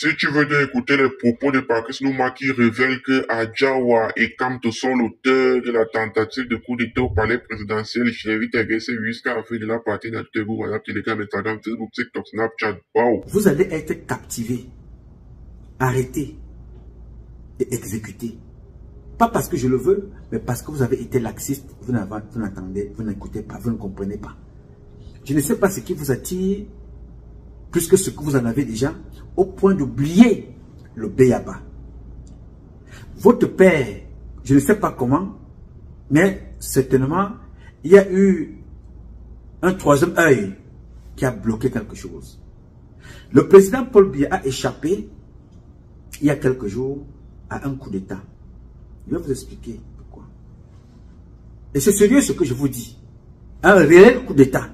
Si tu veux bien écouter les propos de Patrice Nouma qui révèle que Adjawa et Kamto sont l'auteur de la tentative de coup d'État au palais présidentiel, je t'invite à laisser jusqu'à la fin de la partie dans tous les groupes, WhatsApp, Telegram, Instagram, Facebook, TikTok, Snapchat, wow. Vous allez être captivé, arrêté et exécuté. Pas parce que je le veux, mais parce que vous avez été laxiste, vous n'entendez, vous n'écoutez pas, vous ne comprenez pas. Je ne sais pas ce qui vous attire, plus que ce que vous en avez déjà, au point d'oublier le béaba. Votre père, je ne sais pas comment, mais certainement, il y a eu un troisième œil qui a bloqué quelque chose. Le président Paul Biya a échappé, il y a quelques jours, à un coup d'État. Je vais vous expliquer pourquoi. Et c'est sérieux ce que je vous dis. Un réel coup d'État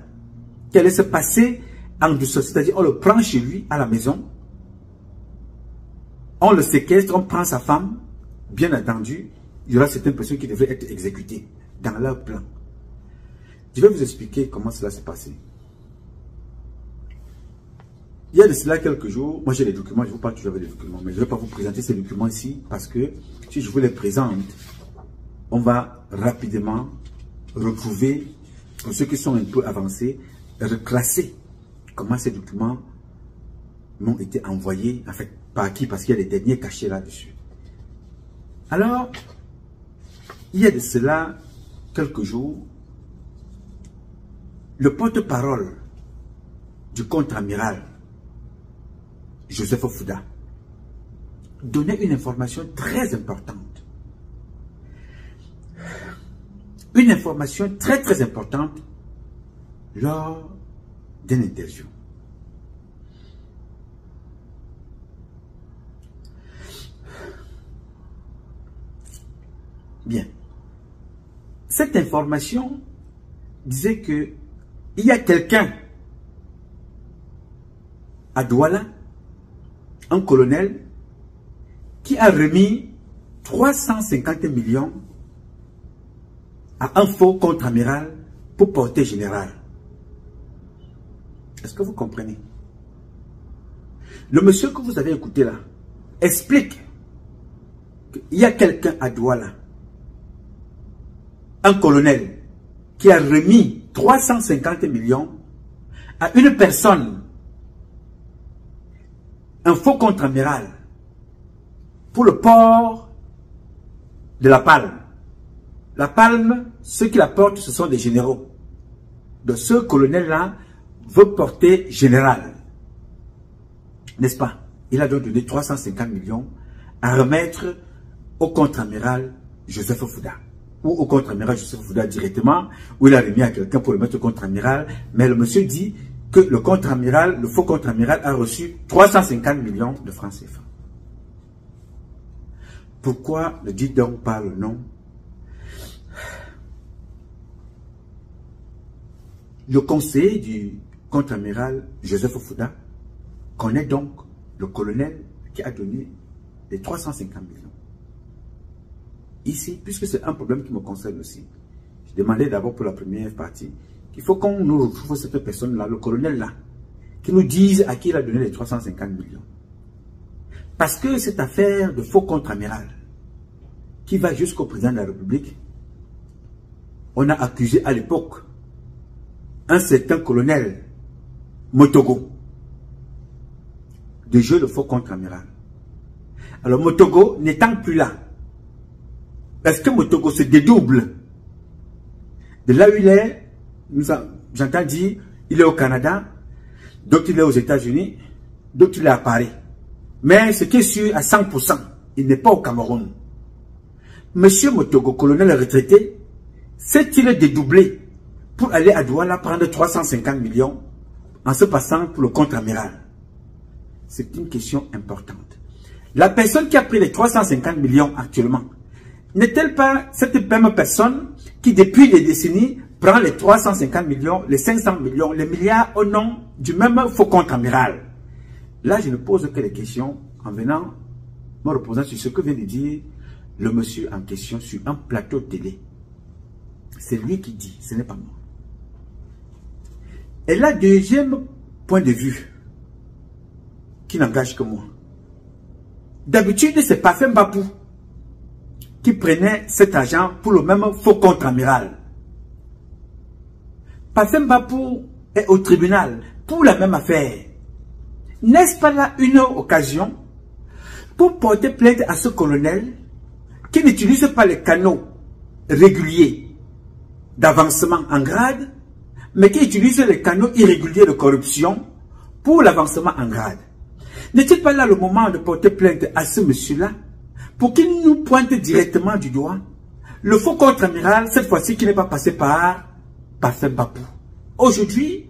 qui allait se passer en douceur, c'est-à-dire on le prend chez lui à la maison, on le séquestre, on prend sa femme, bien entendu, il y aura certaines personnes qui devraient être exécutées dans leur plan. Je vais vous expliquer comment cela s'est passé. Il y a de cela quelques jours, moi j'ai les documents, je ne vous parle toujours avec les documents, mais je ne vais pas vous présenter ces documents ici parce que si je vous les présente, on va rapidement retrouver, pour ceux qui sont un peu avancés, reclasser comment ces documents m'ont été envoyés, en fait, par qui, parce qu'il y a les derniers cachés là-dessus. Alors, il y a de cela quelques jours, le porte-parole du contre-amiral, Joseph Fouda, donnait une information très importante. Une information très très importante lors d'une interview. Bien. Cette information disait que il y a quelqu'un à Douala, un colonel, qui a remis 350 millions à un faux contre-amiral pour porter général. Est-ce que vous comprenez? Le monsieur que vous avez écouté là explique qu'il y a quelqu'un à Douala, un colonel, qui a remis 350 millions à une personne, un faux contre-amiral, pour le port de la Palme. La Palme, ceux qui la portent, ce sont des généraux. Donc ce colonel-là veut porter général. N'est-ce pas? Il a donc donné 350 millions à remettre au contre-amiral Joseph Fouda. Ou au contre-amiral Joseph Fouda directement, où il a remis à quelqu'un pour le mettre au contre-amiral. Mais le monsieur dit que le contre-amiral, le faux contre-amiral a reçu 350 millions de francs CFA. Pourquoi ne dites donc pas le nom? Le conseiller du contre-amiral Joseph Fouda connaît donc le colonel qui a donné les 350 millions. Ici, puisque c'est un problème qui me concerne aussi, je demandais d'abord pour la première partie qu'il faut qu'on nous retrouve cette personne-là, le colonel-là, qui nous dise à qui il a donné les 350 millions. Parce que cette affaire de faux contre-amiral, qui va jusqu'au président de la République, on a accusé à l'époque un certain colonel Motogo de jouer le faux contre-amiral. Alors Motogo n'étant plus là, est-ce que Motogo se dédouble de là où il est? J'entends dire, il est au Canada, d'autres il est aux États-Unis, d'autres il est à Paris. Mais ce qui est sûr à 100%, il n'est pas au Cameroun. Monsieur Motogo, colonel retraité, s'est-il dédoublé pour aller à Douala prendre 350 millions en se passant pour le contre-amiral? C'est une question importante. La personne qui a pris les 350 millions actuellement, n'est-elle pas cette même personne qui depuis des décennies prend les 350 millions, les 500 millions, les milliards au nom du même faux contre-amiral? Là, je ne pose que les questions en venant me reposant sur ce que vient de dire le monsieur en question sur un plateau télé. C'est lui qui dit, ce n'est pas moi. Et là, deuxième point de vue qui n'engage que moi. D'habitude, c'est Parfait Mbapou qui prenait cet argent pour le même faux contre-amiral. Parfait Mbapou est au tribunal pour la même affaire. N'est-ce pas là une occasion pour porter plainte à ce colonel qui n'utilise pas les canaux réguliers d'avancement en grade, mais qui utilise les canaux irréguliers de corruption pour l'avancement en grade? N'est-il pas là le moment de porter plainte à ce monsieur-là pour qu'il nous pointe directement du doigt le faux contre-amiral, cette fois-ci qui n'est pas passé par Parfait Mbapou? Aujourd'hui,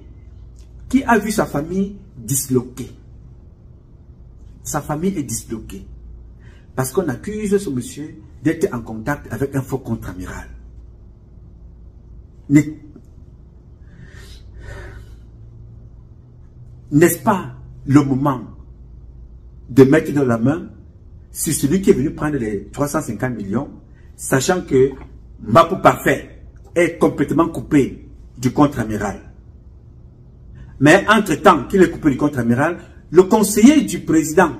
qui a vu sa famille disloquée? Sa famille est disloquée parce qu'on accuse ce monsieur d'être en contact avec un faux contre-amiral. N'est-ce pas le moment de mettre dans la main sur celui qui est venu prendre les 350 millions, sachant que Mbapou Parfait est complètement coupé du contre-amiral? Mais entre-temps qu'il est coupé du contre-amiral, le conseiller du président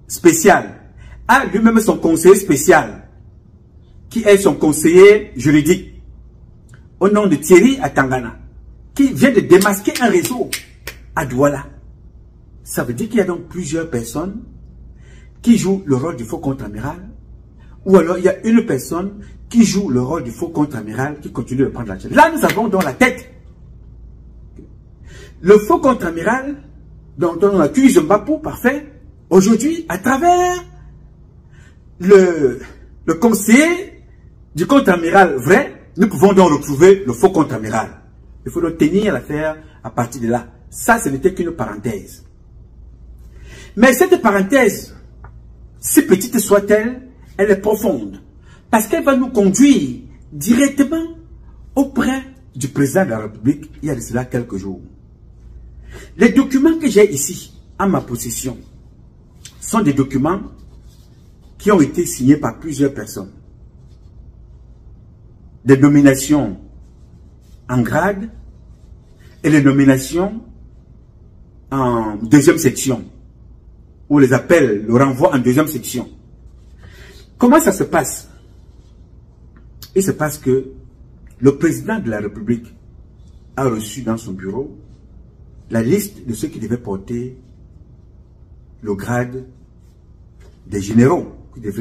spécial a lui-même son conseiller spécial, qui est son conseiller juridique, au nom de Thierry Atangana, qui vient de démasquer un réseau à Douala. Ça veut dire qu'il y a donc plusieurs personnes qui jouent le rôle du faux contre-amiral, ou alors il y a une personne qui joue le rôle du faux contre-amiral qui continue de prendre l'argent. Là, nous avons dans la tête le faux contre-amiral dont on accuse Mbapou Parfait. Aujourd'hui, à travers le conseiller du contre-amiral vrai, nous pouvons donc retrouver le faux contre-amiral. Il faut donc tenir l'affaire à partir de là. Ça, ce n'était qu'une parenthèse. Mais cette parenthèse, si petite soit-elle, elle est profonde. Parce qu'elle va nous conduire directement auprès du président de la République il y a de cela quelques jours. Les documents que j'ai ici, en ma possession, sont des documents qui ont été signés par plusieurs personnes. Des nominations en grade et les nominations en deuxième section, ou les appels, le renvoi en deuxième section. Comment ça se passe? Il se passe que le président de la République a reçu dans son bureau la liste de ceux qui devaient porter le grade des généraux, qu'il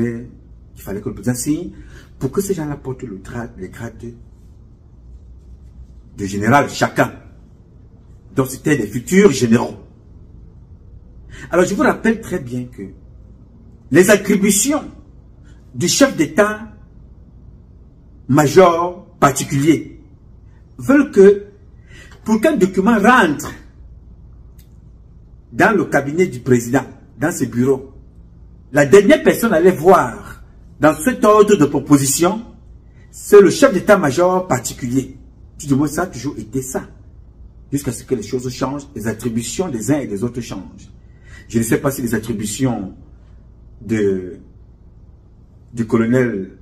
fallait que le président signe pour que ces gens-là portent les grades de général chacun. Donc c'était des futurs généraux. Alors je vous rappelle très bien que les attributions du chef d'état-major particulier veulent que pour qu'un document rentre dans le cabinet du président, dans ses bureaux, la dernière personne à aller voir dans cet ordre de proposition, c'est le chef d'état-major particulier. Du moins, ça a toujours été ça. Jusqu'à ce que les choses changent, les attributions des uns et des autres changent. Je ne sais pas si les attributions du colonel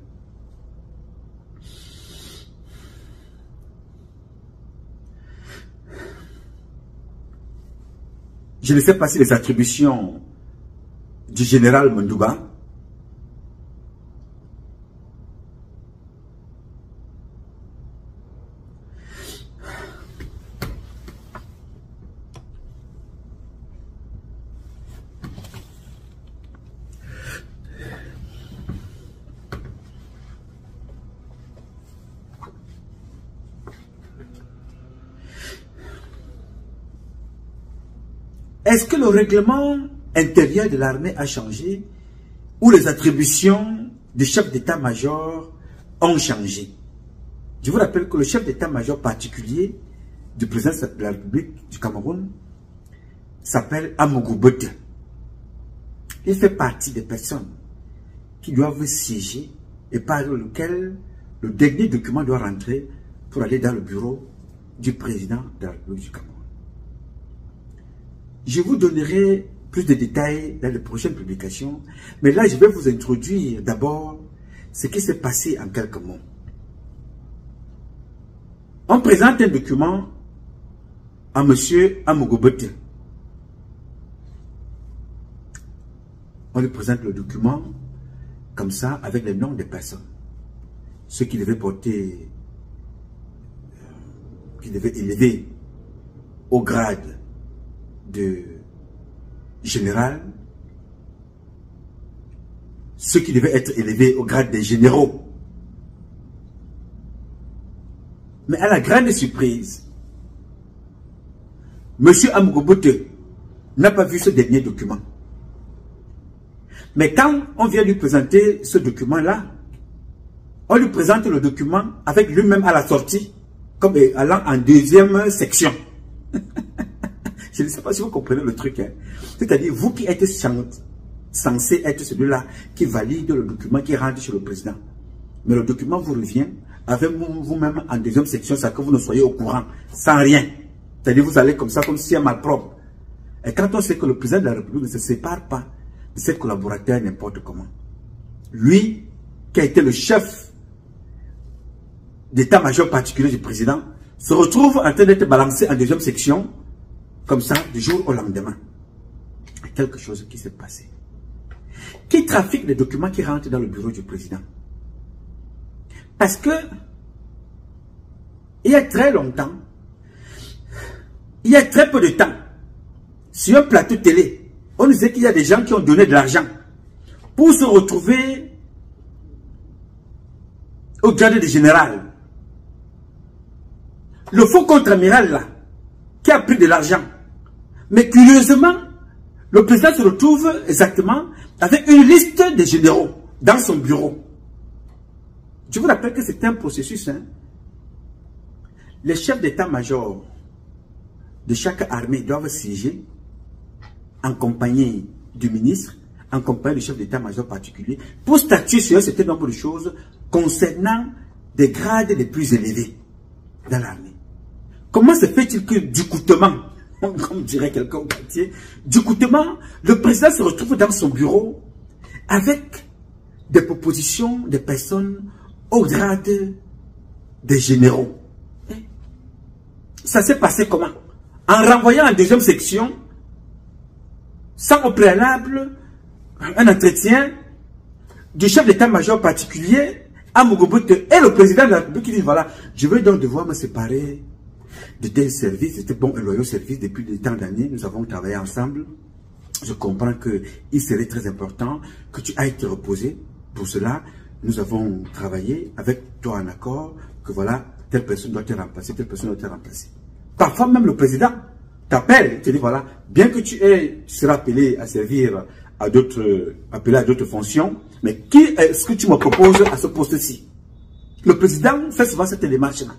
du général Mondouba est-ce que le règlement intérieur de l'armée a changé ou les attributions du chef d'état-major ont changé? Je vous rappelle que le chef d'état-major particulier du président de la République du Cameroun s'appelle Amougou Bote. Il fait partie des personnes qui doivent siéger et par lequel le dernier document doit rentrer pour aller dans le bureau du président de la République du Cameroun. Je vous donnerai plus de détails dans les prochaines publications, mais là je vais vous introduire d'abord ce qui s'est passé en quelques mots. On présente un document à M. Amougou Bote. On lui présente le document comme ça, avec les noms des personnes. Ceux qui devaient porter, qui devaient élever au grade de général, ceux qui devaient être élevés au grade des généraux. Mais à la grande surprise, M. Amugobote n'a pas vu ce dernier document. Mais quand on vient lui présenter ce document-là, on lui présente le document avec lui-même à la sortie, comme allant en deuxième section. Je ne sais pas si vous comprenez le truc. Hein. C'est-à-dire, vous qui êtes censé être celui-là qui valide le document qui rentre chez le président. Mais le document vous revient avec vous-même en deuxième section, c'est que vous ne soyez au courant, sans rien. C'est-à-dire, vous allez comme ça, comme si un malpropre. Et quand on sait que le président de la République ne se sépare pas de ses collaborateurs n'importe comment, lui, qui a été le chef d'état-major particulier du président, se retrouve en train d'être balancé en deuxième section, comme ça, du jour au lendemain. Il y a quelque chose qui s'est passé. Qui trafique les documents qui rentrent dans le bureau du président? Parce que, il y a très longtemps, il y a très peu de temps, sur un plateau télé, on disait qu'il y a des gens qui ont donné de l'argent pour se retrouver au grade de général. Le faux contre-amiral là, qui a pris de l'argent. Mais curieusement, le président se retrouve exactement avec une liste de généraux dans son bureau. Je vous rappelle que c'est un processus. Hein. Les chefs d'état-major de chaque armée doivent siéger en compagnie du ministre, en compagnie du chef d'état-major particulier, pour statuer sur un certain nombre de choses concernant des grades les plus élevés dans l'armée. Comment se fait-il que du coutement, comme dirait quelqu'un au quartier, du coutement, le président se retrouve dans son bureau avec des propositions de personnes au grade des généraux? Ça s'est passé comment? En renvoyant en deuxième section, sans au préalable, un entretien du chef d'état-major particulier, Amugobote, et le président de la République qui dit, voilà, je vais donc devoir me séparer de tel service, de tel bon et loyal service depuis des temps d'années, nous avons travaillé ensemble. Je comprends qu'il serait très important que tu ailles te reposer. Pour cela, nous avons travaillé avec toi en accord que voilà, telle personne doit te remplacer, telle personne doit te remplacer. Parfois même le président t'appelle et te dit voilà, bien que tu seras appelé à servir à d'autres fonctions, mais qui est-ce que tu me proposes à ce poste-ci? Le président fait souvent cette démarche-là.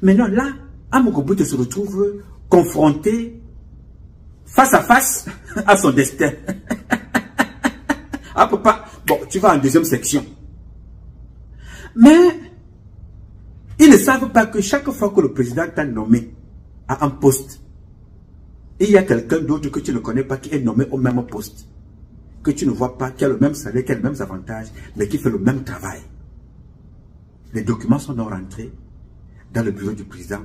Maintenant là, Amugobote se retrouve confronté face à face à son destin. Ah papa, bon, tu vas en deuxième section. Mais ils ne savent pas que chaque fois que le président t'a nommé à un poste, il y a quelqu'un d'autre que tu ne connais pas qui est nommé au même poste, que tu ne vois pas, qui a le même salaire, qui a les mêmes avantages, mais qui fait le même travail. Les documents sont donc rentrés dans le bureau du président.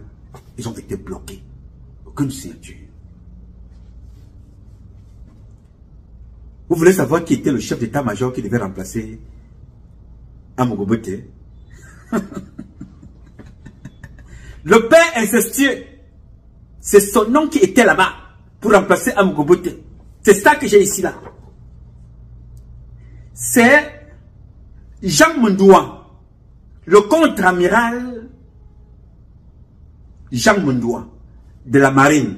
Ils ont été bloqués. Aucune signature. Vous voulez savoir qui était le chef d'état-major qui devait remplacer Amugobote? Le père incestueux, c'est son nom qui était là-bas pour remplacer Amugobote. C'est ça que j'ai ici là. C'est Jean Mundoua, le contre-amiral Jean Mundoua de la marine,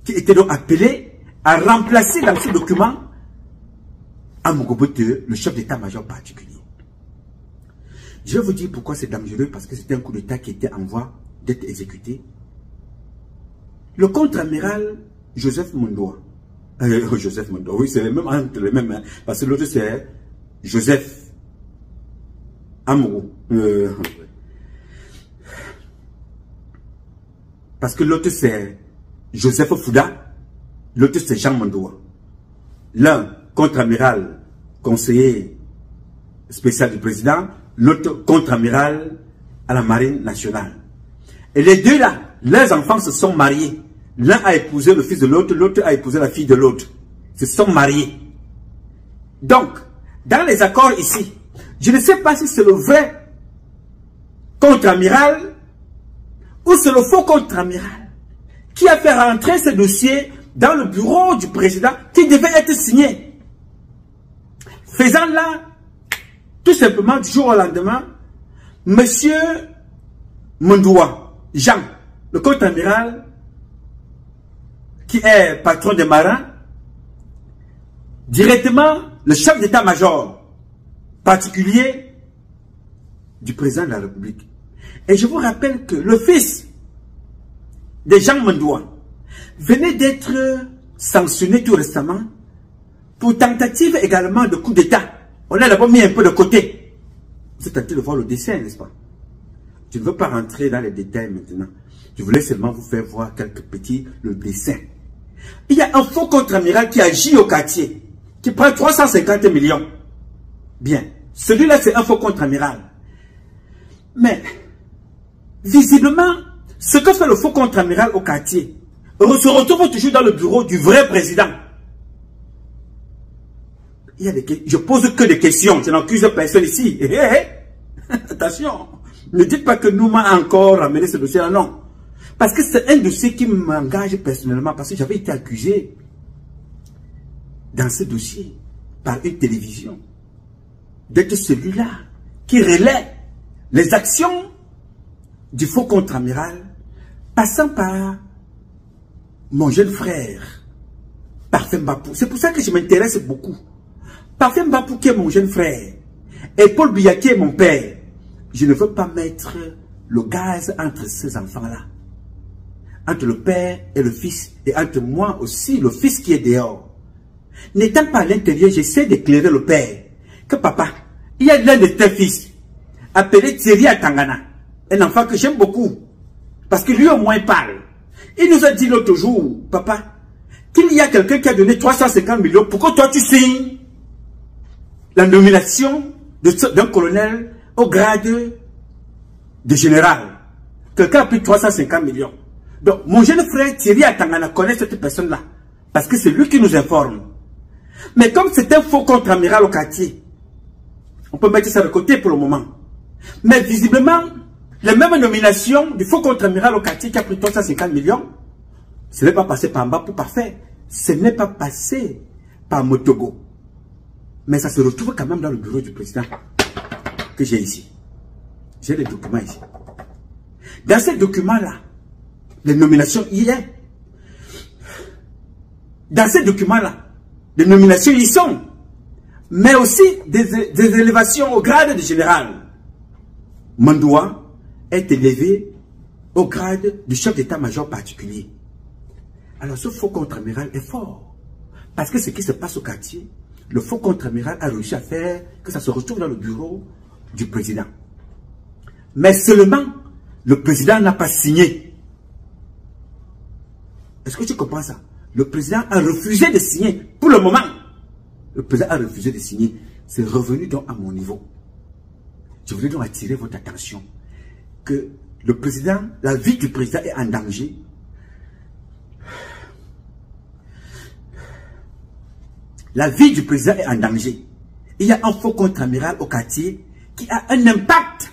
qui était donc appelé à remplacer dans ce document Amugobote, le chef d'état-major particulier. Je vais vous dire pourquoi c'est dangereux, parce que c'était un coup d'état qui était en voie d'être exécuté. Le contre-amiral Joseph Mundoua, Joseph Mundoua, oui, c'est le même entre les mêmes, hein, parce que l'autre c'est Joseph Amourou. Parce que l'autre c'est Joseph Fouda, l'autre c'est Jean Mundoua. L'un contre-amiral, conseiller spécial du président, l'autre contre-amiral à la marine nationale. Et les deux là, leurs enfants se sont mariés. L'un a épousé le fils de l'autre, l'autre a épousé la fille de l'autre. Ils se sont mariés. Donc, dans les accords ici, je ne sais pas si c'est le vrai contre-amiral ou c'est le faux contre-amiral qui a fait rentrer ce dossier dans le bureau du président qui devait être signé. Faisant là, tout simplement, du jour au lendemain, monsieur Mondoua, Jean, le contre-amiral, qui est patron des marins, directement le chef d'état-major particulier du président de la République. Et je vous rappelle que le fils de Jean Mondoua venait d'être sanctionné tout récemment pour tentative également de coup d'état. On l'a d'abord mis un peu de côté. Vous êtes tenté de voir le dessin, n'est-ce pas? Je ne veux pas rentrer dans les détails maintenant. Je voulais seulement vous faire voir quelques petits, le dessin. Il y a un faux contre-amiral qui agit au quartier, qui prend 350 millions. Bien, celui-là c'est un faux contre-amiral. Mais, visiblement, ce que fait le faux contre-amiral au quartier se retrouve toujours dans le bureau du vrai président. Il y a je pose que des questions, je n'accuse personne ici. Attention, ne dites pas que nous m'a encore ramené ce dossier-là, non. Parce que c'est un dossier qui m'engage personnellement, parce que j'avais été accusé dans ce dossier par une télévision d'être celui-là qui relaie les actions du faux contre-amiral, passant par mon jeune frère, Parfait Mbapou. C'est pour ça que je m'intéresse beaucoup. Parfait Mbapou qui est mon jeune frère, et Paul Biya qui est mon père. Je ne veux pas mettre le gaz entre ces enfants-là. Entre le père et le fils, et entre moi aussi, le fils qui est dehors. N'étant pas à l'intérieur, j'essaie d'éclairer le père. Que papa, il y a l'un de tes fils, appelé Thierry Atangana, un enfant que j'aime beaucoup, parce que lui au moins parle. Il nous a dit l'autre jour, papa, qu'il y a quelqu'un qui a donné 350 millions, pourquoi toi tu signes la nomination d'un colonel au grade de général? Quelqu'un a pris 350 millions. Donc, mon jeune frère Thierry Atangana connaît cette personne-là, parce que c'est lui qui nous informe. Mais comme c'est un faux contre-amiral au quartier, on peut mettre ça de côté pour le moment. Mais visiblement, la même nomination du faux contre-amiral au quartier qui a pris 350 millions, ce n'est pas passé par Mbapou Parfait, ce n'est pas passé par Motogo. Mais ça se retrouve quand même dans le bureau du président que j'ai ici. J'ai les documents ici. Dans ces documents-là, les nominations y est. Dans ces documents-là, les nominations y sont. Mais aussi des élévations au grade de général. Mondoua est élevé au grade du chef d'état-major particulier. Alors ce faux contre-amiral est fort. Parce que ce qui se passe au quartier, le faux contre-amiral a réussi à faire que ça se retrouve dans le bureau du président. Mais seulement, le président n'a pas signé. Est-ce que tu comprends ça? Le président a refusé de signer. Pour le moment, le président a refusé de signer. C'est revenu donc à mon niveau. Je voulais donc attirer votre attention que le président, la vie du président est en danger. La vie du président est en danger. Il y a un faux contre-amiral au quartier qui a un impact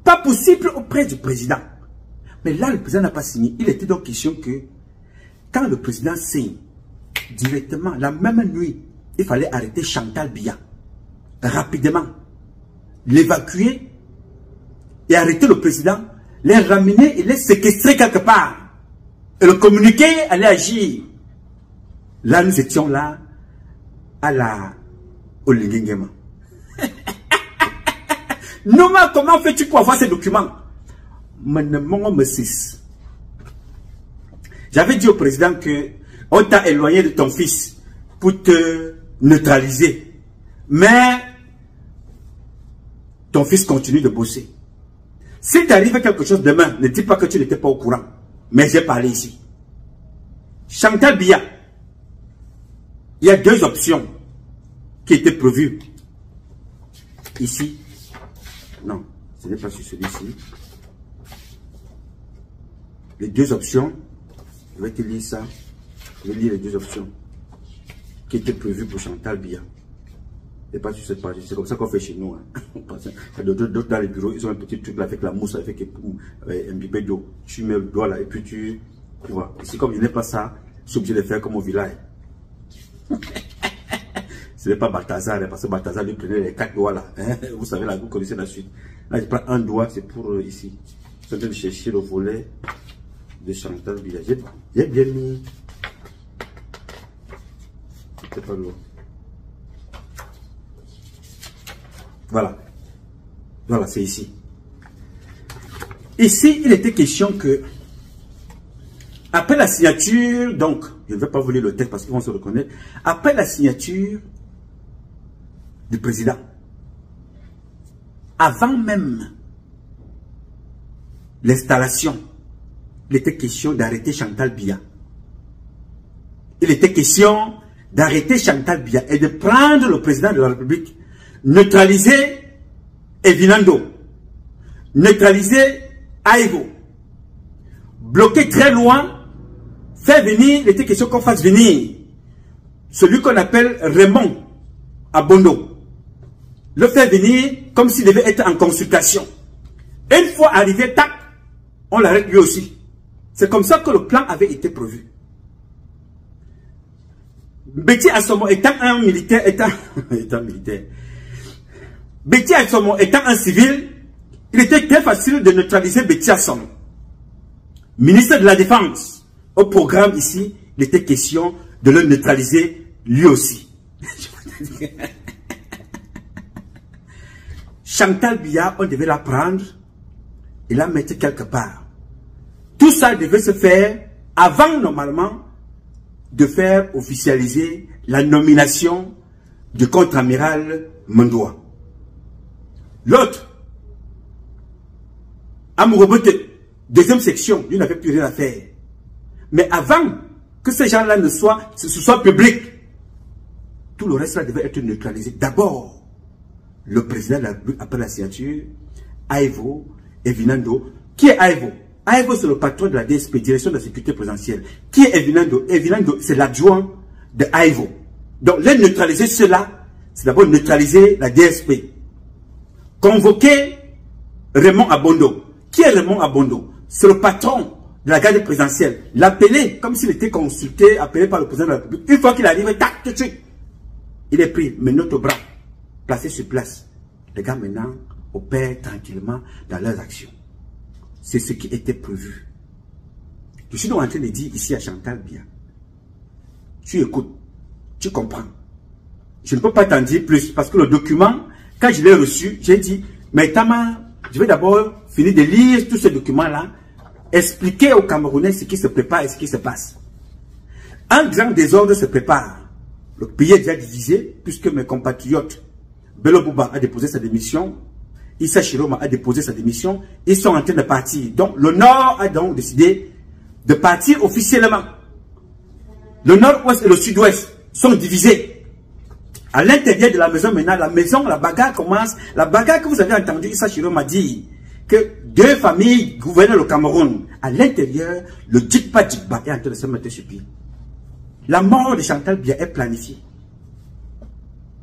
pas possible auprès du président. Mais là, le président n'a pas signé. Il était donc question que quand le président signe, directement, la même nuit, il fallait arrêter Chantal Biya. Rapidement. L'évacuer et arrêter le président, les ramener et les séquestrer quelque part. Et le communiquer allait agir. Là, nous étions là, au Lingengema. Noma, comment fais-tu pour avoir ces documents? J'avais dit au président que on t'a éloigné de ton fils pour te neutraliser. Mais ton fils continue de bosser. Si t'arrive quelque chose demain, ne dis pas que tu n'étais pas au courant. Mais j'ai parlé ici. Chantal Biya, il y a deux options qui étaient prévues. Ici. Non, ce n'est pas sur celui-ci. Les deux options, je vais te lire ça. Je vais lire les deux options qui étaient prévues pour Chantal Biya. Et pas sur cette page. C'est comme ça qu'on fait chez nous. Hein. D'autres dans les bureaux, ils ont un petit truc là avec la mousse, avec un bibet d'eau. Tu mets le doigt là et puis tu vois. Ici, comme il n'est pas ça, je suis obligé de faire comme au village. Ce n'est pas Balthazar, parce que Balthazar lui prenait les 4 doigts là. Hein. Vous savez là, vous connaissez la suite. Là, je prends un doigt, c'est pour ici. Je suis en train de chercher le volet de Chantal Biya. J'ai bien mis. C'est pas lourd. Voilà. Voilà, c'est ici. Ici, il était question que, après la signature, donc, je ne vais pas vous lire le texte parce qu'ils vont se reconnaître, après la signature du président, avant même l'installation, il était question d'arrêter Chantal Biya. Il était question d'arrêter Chantal Biya et de prendre le président de la République, neutraliser Evinando, neutraliser Aïvo, bloquer très loin, faire venir, il était question qu'on fasse venir celui qu'on appelle Raymond Abondo, le faire venir comme s'il devait être en consultation. Une fois arrivé, tac, on l'arrête lui aussi. C'est comme ça que le plan avait été prévu. Betty Assomo étant un militaire, Betty Assomo étant un civil, il était très facile de neutraliser Betty Assomo. Ministre de la Défense, au programme ici, il était question de le neutraliser lui aussi. Chantal Biya, on devait la prendre et la mettre quelque part. Tout ça devait se faire avant, normalement, de faire officialiser la nomination du contre-amiral Mondoa. L'autre, Amourobote, deuxième section, lui n'avait plus rien à faire. Mais avant que ces gens-là ne soient, ce soit public, tout le reste là devait être neutralisé. D'abord, le président de la République, après la signature, Aïvo, Evinando. Qui est Aïvo? Aïvo, c'est le patron de la DSP, Direction de la Sécurité Présidentielle. Qui est Evinando? Evinando, c'est l'adjoint de Aïvo. Donc, les neutraliser cela, c'est d'abord neutraliser la DSP. Convoquer Raymond Abondo. Qui est Raymond Abondo? C'est le patron de la garde présidentielle. L'appeler comme s'il était consulté, appelé par le président de la République. Une fois qu'il arrive, tac, tout de suite, il est pris, mais notre bras, placé sur place. Les gars maintenant opèrent tranquillement dans leurs actions. C'est ce qui était prévu. Je suis donc en train de dire ici à Chantal Biya, tu écoutes, tu comprends. Je ne peux pas t'en dire plus parce que le document, quand je l'ai reçu, j'ai dit, mais Tama, je vais d'abord finir de lire tous ces documents-là, expliquer aux Camerounais ce qui se prépare et ce qui se passe. Un grand désordre se prépare. Le pays est déjà divisé puisque mes compatriotes, Bello Bouba a déposé sa démission, Issa Chiroma a déposé sa démission, ils sont en train de partir. Donc le Nord a donc décidé de partir officiellement. Le Nord-Ouest et le Sud-Ouest sont divisés. À l'intérieur de la maison maintenant, la bagarre commence. La bagarre que vous avez entendu, Issa Chiroma dit que deux familles gouvernaient le Cameroun. À l'intérieur, le Djikpa Djikpa est en train de se mettre sur pied. La mort de Chantal Biya est planifiée.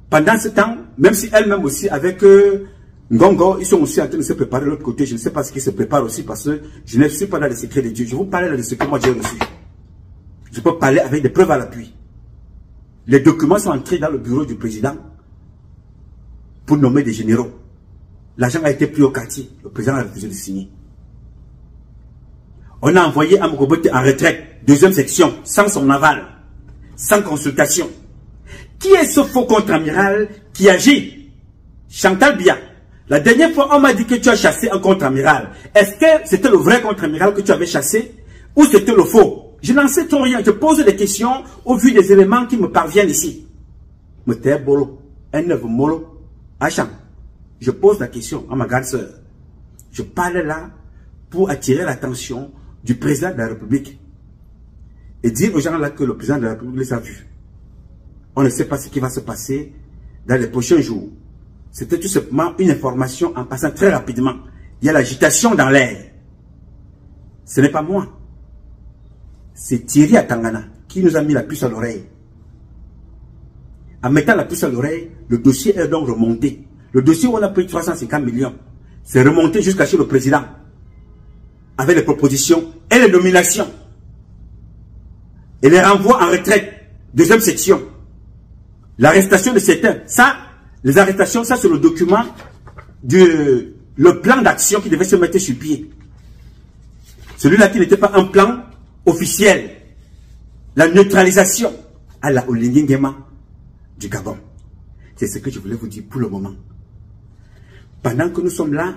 Pendant ce temps, même si elle-même aussi avec Ngongo, ils sont aussi en train de se préparer de l'autre côté. Je ne sais pas ce qui se prépare aussi parce que je ne suis pas dans les secrets de Dieu. Je vous parle dans les secrets que moi j'ai reçus. Je peux parler avec des preuves à l'appui. Les documents sont entrés dans le bureau du président pour nommer des généraux. L'argent a été pris au quartier. Le président a refusé de signer. On a envoyé Amourobote en retraite, deuxième section, sans son aval, sans consultation. Qui est ce faux contre-amiral qui agit? Chantal Biya. La dernière fois, on m'a dit que tu as chassé un contre-amiral. Est-ce que c'était le vrai contre-amiral que tu avais chassé ou c'était le faux? Je n'en sais trop rien. Je pose des questions au vu des éléments qui me parviennent ici. Je pose la question à ma grande sœur. Je parle là pour attirer l'attention du président de la République et dire aux gens là que le président de la République les a vus. On ne sait pas ce qui va se passer dans les prochains jours. C'était tout simplement une information en passant très rapidement. Il y a l'agitation dans l'air. Ce n'est pas moi. C'est Thierry Atangana qui nous a mis la puce à l'oreille. En mettant la puce à l'oreille, le dossier est donc remonté. Le dossier où on a pris 350 millions, c'est remonté jusqu'à chez le président. Avec les propositions et les nominations. Et les renvois en retraite. Deuxième section. L'arrestation de certains. Ça, les arrestations, ça c'est le document le plan d'action qui devait se mettre sur pied. Celui-là qui n'était pas un plan officiel. La neutralisation à la Olingi Nguema du Gabon. C'est ce que je voulais vous dire pour le moment. Pendant que nous sommes là,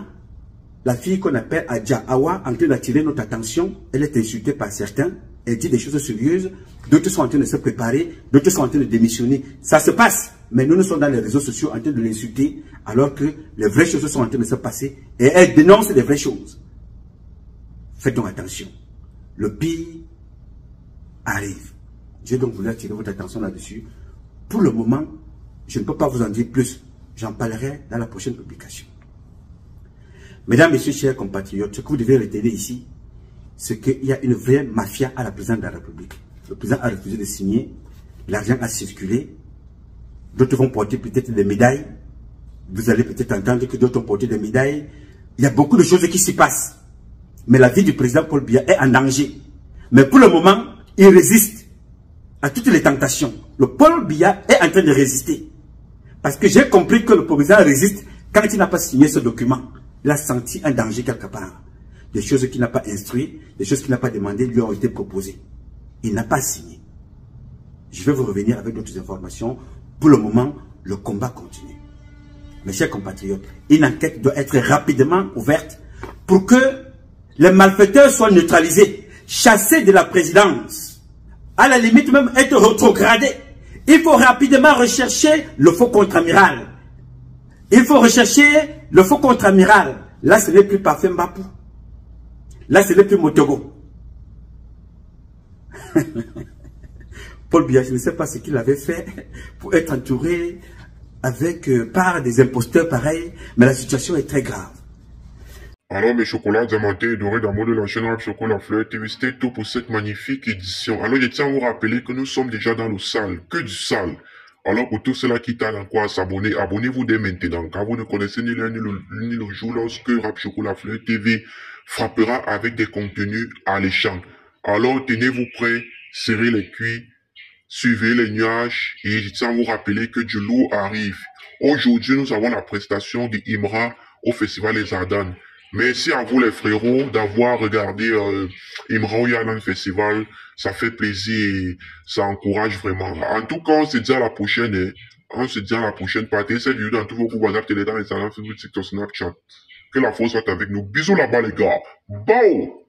la fille qu'on appelle Adja Awa, en train d'attirer notre attention, elle est insultée par certains, elle dit des choses sérieuses, d'autres sont en train de se préparer, d'autres sont en train de démissionner. Ça se passe, mais nous sommes dans les réseaux sociaux en train de l'insulter, alors que les vraies choses sont en train de se passer, et elle dénonce les vraies choses. Faites donc attention. Le pire arrive. J'ai donc voulu attirer votre attention là-dessus. Pour le moment, je ne peux pas vous en dire plus. J'en parlerai dans la prochaine publication. Mesdames, Messieurs, chers compatriotes, ce que vous devez retenir ici, c'est qu'il y a une vraie mafia à la présidence de la République. Le président a refusé de signer, l'argent a circulé, d'autres vont porter peut-être des médailles, vous allez peut-être entendre que d'autres ont porté des médailles. Il y a beaucoup de choses qui s'y passent. Mais la vie du président Paul Biya est en danger. Mais pour le moment, il résiste à toutes les tentations. Le Paul Biya est en train de résister. Parce que j'ai compris que le président résiste quand il n'a pas signé ce document. Il a senti un danger quelque part. Des choses qu'il n'a pas instruites, des choses qu'il n'a pas demandées lui ont été proposées. Il n'a pas signé. Je vais vous revenir avec d'autres informations. Pour le moment, le combat continue. Mes chers compatriotes, une enquête doit être rapidement ouverte pour que les malfaiteurs soient neutralisés, chassés de la présidence. À la limite même être rétrogradés. Il faut rapidement rechercher le faux contre-amiral. Il faut rechercher le faux contre-amiral. Là, ce n'est plus Parfait Mbapou. Là, ce n'est plus Motogo. Paul Biya, je ne sais pas ce qu'il avait fait pour être entouré par des imposteurs pareils, mais la situation est très grave. Alors mes chocolats diamantés et dorés d'amour de la chaîne Rap Chocolat Fleur TV, c'était tout pour cette magnifique édition. Alors je tiens à vous rappeler que nous sommes déjà dans le sale, que du sale. Alors pour tous ceux-là qui tardent encore à s'abonner, abonnez-vous dès maintenant, car vous ne connaissez ni l'un ni le jour lorsque Rap Chocolat Fleur TV frappera avec des contenus alléchants. Alors tenez-vous prêts, serrez les cuits, suivez les nuages et je tiens à vous rappeler que du lourd arrive. Aujourd'hui, nous avons la prestation de Imra au Festival Les Ardennes. Merci à vous les frérots d'avoir regardé Imra Yalan Festival. Ça fait plaisir et ça encourage vraiment. En tout cas, on se dit à la prochaine. Hein. On se dit à la prochaine. Partagez cette vidéo dans tous vos groupes WhatsApp, Telegram, Instagram, Facebook, TikTok, Snapchat. Que la force soit avec nous. Bisous là-bas les gars. Bao!